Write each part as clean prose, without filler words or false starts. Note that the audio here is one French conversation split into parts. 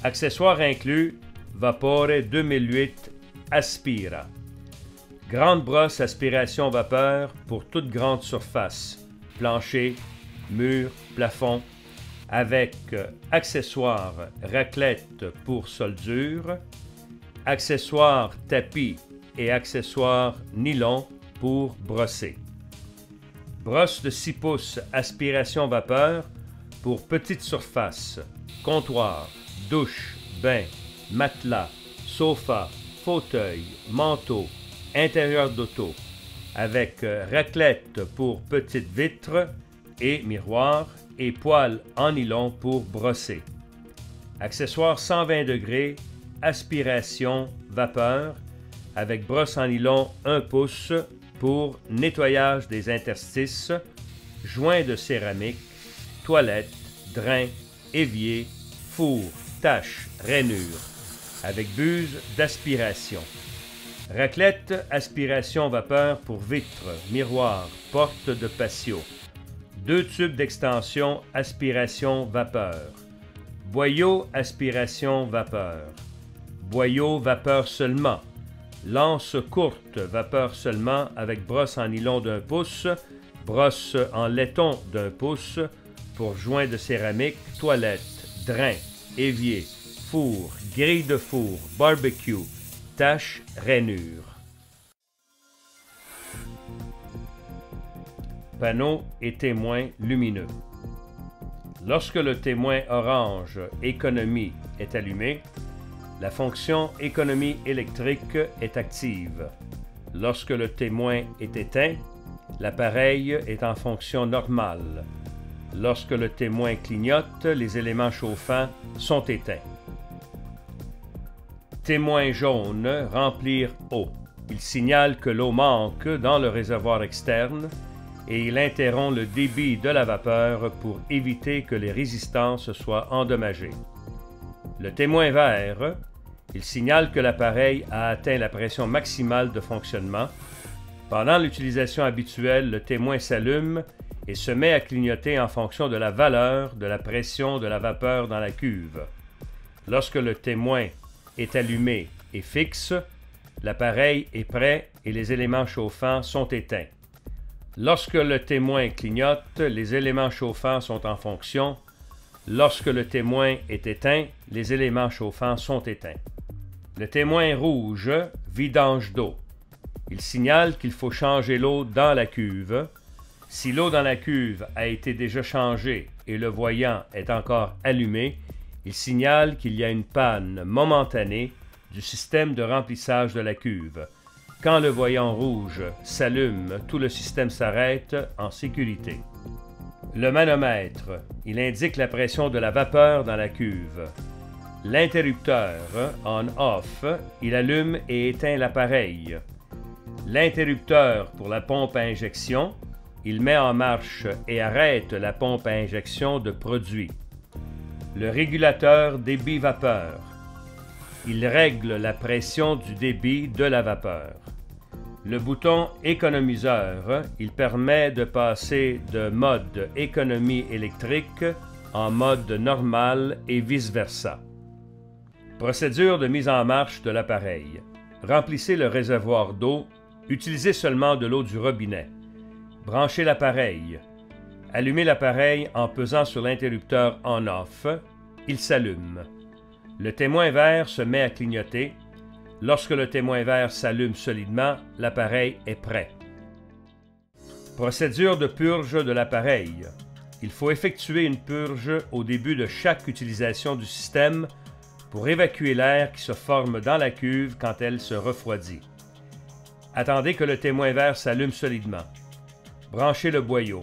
Accessoires inclus, Vapore 2008 Aspira. Grande brosse aspiration vapeur pour toute grande surface, plancher, mur, plafond, avec accessoires raclette pour soldure, accessoires tapis et accessoires nylon pour brosser. Brosse de 6 pouces aspiration vapeur pour petite surface, comptoir, douche, bain, matelas, sofa, fauteuil, manteau, intérieur d'auto, avec raclette pour petites vitres et miroir et poêle en nylon pour brosser. Accessoire 120 degrés, aspiration vapeur, avec brosse en nylon 1 pouce pour nettoyage des interstices, joints de céramique, toilettes, drains, évier, four, taches, rainures, avec buse d'aspiration. Raclette aspiration vapeur pour vitres, miroirs, portes de patio. 2 tubes d'extension aspiration vapeur. Boyau aspiration vapeur. Boyau vapeur seulement. Lance courte vapeur seulement avec brosse en nylon d'1 pouce, brosse en laiton d'1 pouce pour joints de céramique, toilettes, drains, évier, four, grille de four, barbecue, taches, rainures. Panneau et témoin lumineux. Lorsque le témoin orange économie est allumé, la fonction économie électrique est active. Lorsque le témoin est éteint, l'appareil est en fonction normale. Lorsque le témoin clignote, les éléments chauffants sont éteints. Témoin jaune, remplir eau. Il signale que l'eau manque dans le réservoir externe et il interrompt le débit de la vapeur pour éviter que les résistances soient endommagées. Le témoin vert, il signale que l'appareil a atteint la pression maximale de fonctionnement. Pendant l'utilisation habituelle, le témoin s'allume et se met à clignoter en fonction de la valeur de la pression de la vapeur dans la cuve. Lorsque le témoin est allumé et fixe, l'appareil est prêt et les éléments chauffants sont éteints. Lorsque le témoin clignote, les éléments chauffants sont en fonction. Lorsque le témoin est éteint, les éléments chauffants sont éteints. Le témoin rouge, vidange d'eau. Il signale qu'il faut changer l'eau dans la cuve. Si l'eau dans la cuve a été déjà changée et le voyant est encore allumé, il signale qu'il y a une panne momentanée du système de remplissage de la cuve. Quand le voyant rouge s'allume, tout le système s'arrête en sécurité. Le manomètre, il indique la pression de la vapeur dans la cuve. L'interrupteur, on-off, il allume et éteint l'appareil. L'interrupteur pour la pompe à injection, il met en marche et arrête la pompe à injection de produit. Le régulateur débit-vapeur, il règle la pression du débit de la vapeur. Le bouton économiseur, il permet de passer de mode économie électrique en mode normal et vice-versa. Procédure de mise en marche de l'appareil. Remplissez le réservoir d'eau. Utilisez seulement de l'eau du robinet. Branchez l'appareil. Allumez l'appareil en pesant sur l'interrupteur on-off. Il s'allume. Le témoin vert se met à clignoter. Lorsque le témoin vert s'allume solidement, l'appareil est prêt. Procédure de purge de l'appareil. Il faut effectuer une purge au début de chaque utilisation du système pour évacuer l'air qui se forme dans la cuve quand elle se refroidit. Attendez que le témoin vert s'allume solidement. Branchez le boyau.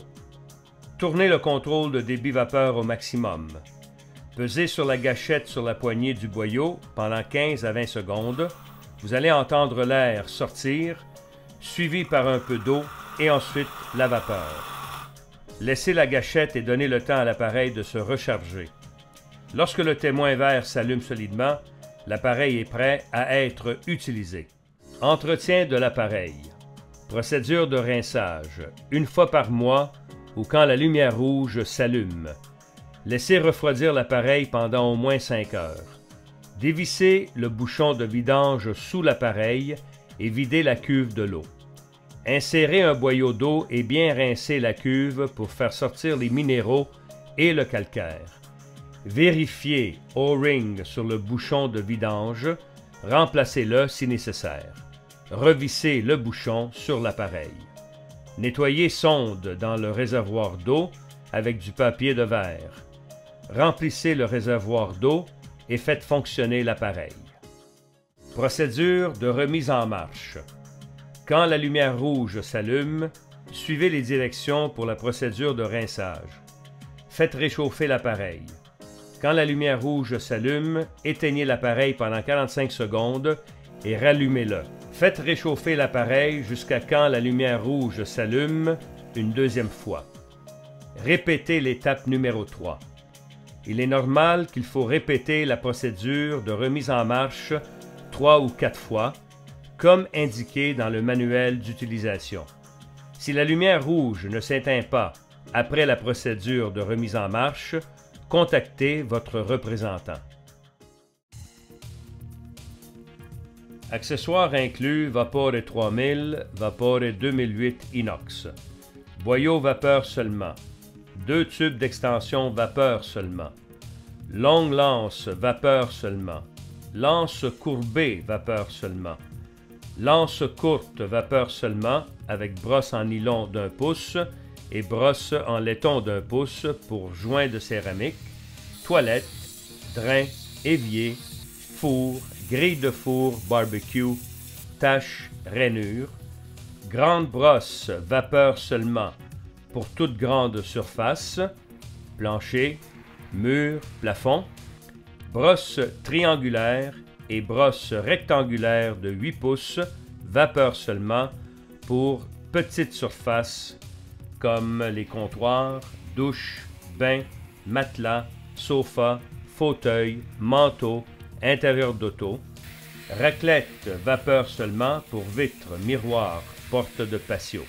Tournez le contrôle de débit-vapeur au maximum. Pesez sur la gâchette sur la poignée du boyau pendant 15 à 20 secondes. Vous allez entendre l'air sortir, suivi par un peu d'eau et ensuite la vapeur. Laissez la gâchette et donnez le temps à l'appareil de se recharger. Lorsque le témoin vert s'allume solidement, l'appareil est prêt à être utilisé. Entretien de l'appareil. Procédure de rinçage. 1 fois par mois ou quand la lumière rouge s'allume. Laissez refroidir l'appareil pendant au moins 5 heures. Dévissez le bouchon de vidange sous l'appareil et videz la cuve de l'eau. Insérez un boyau d'eau et bien rincez la cuve pour faire sortir les minéraux et le calcaire. Vérifiez O-ring sur le bouchon de vidange, remplacez-le si nécessaire. Revissez le bouchon sur l'appareil. Nettoyez sonde dans le réservoir d'eau avec du papier de verre. Remplissez le réservoir d'eau et faites fonctionner l'appareil. Procédure de remise en marche. Quand la lumière rouge s'allume, suivez les directions pour la procédure de rinçage. Faites réchauffer l'appareil. Quand la lumière rouge s'allume, éteignez l'appareil pendant 45 secondes et rallumez-le. Faites réchauffer l'appareil jusqu'à quand la lumière rouge s'allume une deuxième fois. Répétez l'étape numéro 3. Il est normal qu'il faut répéter la procédure de remise en marche 3 ou 4 fois, comme indiqué dans le manuel d'utilisation. Si la lumière rouge ne s'éteint pas après la procédure de remise en marche, contactez votre représentant. Accessoires inclus Vapore 3000, Vapore 2008 inox. Boyau vapeur seulement. 2 tubes d'extension vapeur seulement. Longue lance vapeur seulement. Lance courbée vapeur seulement. Lance courte vapeur seulement avec brosse en nylon d'1 pouce et brosse en laiton d'1 pouce pour joint de céramique, toilette, drain, évier, four, grille de four, barbecue, tache, rainure. Grande brosse vapeur seulement pour toute grande surface, plancher, mur, plafond. Brosse triangulaire et brosse rectangulaire de 8 pouces, vapeur seulement pour petites surfaces comme les comptoirs, douches, bains, matelas, sofas, fauteuils, manteaux, intérieur d'auto. Raclette vapeur seulement pour vitres, miroirs, portes de patio.